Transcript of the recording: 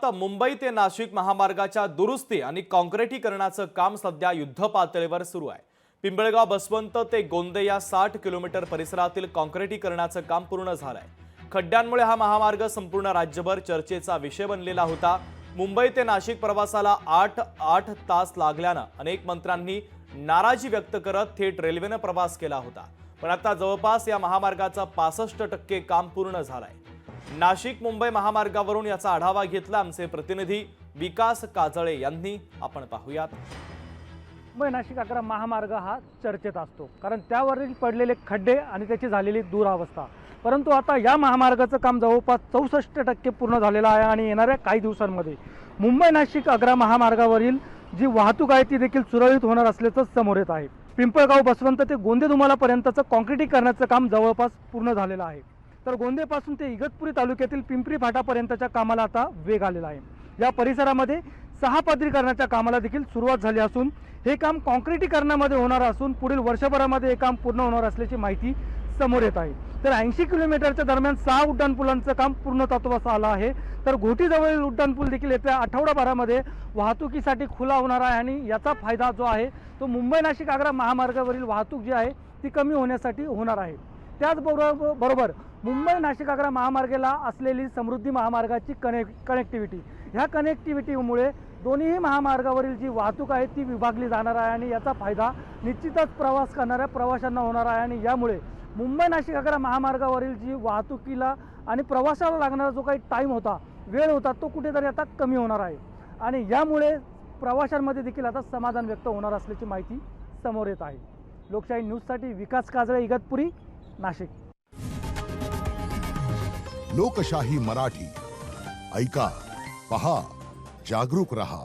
राज्यात मुंबई ते नाशिक महामार्गाच्या दुरुस्ती आणि काँक्रिटीकरणाचं काम सध्या युद्धपातळीवर सुरू आहे। पिंपळगाव बसवंत ते गोंदे या 60 किलोमीटर परिसरातील काँक्रिटीकरणाचं काम पूर्ण झालंय। खड्ड्यांमुळे हा महामार्ग संपूर्ण राज्यभर चर्चेचा विषय बनलेला होता। मुंबई ते नाशिक प्रवासाला 8 तास लागल्यानं अनेक मंत्र्यांनी नाराजी व्यक्त करत थेट रेल्वेने प्रवास केला होता। पण आता जवळपास या महामार्गाचा 65% काम पूर्ण झालंय। नाशिक मुंबई महामार्गावरून याचा आढावा घेतला आमचे प्रतिनिधी विकास काजळे यांनी। आपण पाहूयात। मुंबई नाशिक 11 महामार्ग हा चर्चेत असतो, कारण त्यावरील पडलेले खड्डे आणि त्याची झालेली दुरावस्था। परंतु आता या महामार्गाचं काम जवळपास 64% पूर्ण झालेलं आहे आणि येणाऱ्या काही दिवसांमध्ये मुंबई नाशिक 11 महामार्गावरील जी वाहतूक आहे ती देखील सुरळीत होणार असल्याचं समोर येत आहे। पिंपळगाव बसवंत ते गोंदे दुमालापर्यंतचं काँक्रिटीकरणाचं काम जवळपास पूर्ण झालेलं आहे। तर गोंदेपासून ते इगतपुरी तालुक्यातील पिंपरी फाटापर्यंतच्या कामाला आता वेग आलेला आहे। या परिसरामध्ये 6 पदरीकरणाच्या कामाला देखील सुरुवात झाली असून हे काम काँक्रिटीकरणामध्ये होणार असून पुढील वर्षभरामध्ये हे काम पूर्ण होणार असल्याची माहिती समोर येत आहे। तर 80 किलोमीटरच्या दरम्यान 6 उड्डाणपुलांचं काम पूर्णत्वास आलं आहे। तर घोटीजवळील उड्डाणपूल देखील येत्या आठवडाभरामध्ये वाहतुकीसाठी खुला होणार आहे आणि याचा फायदा जो आहे तो मुंबई नाशिक 11 महामार्गावरील वाहतूक जी आहे ती कमी होण्यासाठी होणार आहे। त्याचबरोबर मुंबई नाशिक 11 महामार्गाला असलेली समृद्धी महामार्गाची कनेक्टिव्हिटी, ह्या कनेक्टिव्हिटीमुळे दोन्ही महामार्गावरील जी वाहतूक आहे ती विभागली जाणार आहे आणि याचा फायदा निश्चितच प्रवास करणाऱ्या प्रवाशांना होणार आहे। आणि यामुळे मुंबई नाशिक 11 महामार्गावरील जी वाहतुकीला आणि प्रवासाला लागणारा जो काही टाईम होता, वेळ होता, तो कुठेतरी आता कमी होणार आहे आणि यामुळे प्रवाशांमध्ये देखील आता समाधान व्यक्त होणार असल्याची माहिती समोर येत आहे। लोकशाही न्यूजसाठी विकास काजळे, इगतपुरी, नाशिक। लोकशाही मराठी ऐका, पहा, जागरूक रहा।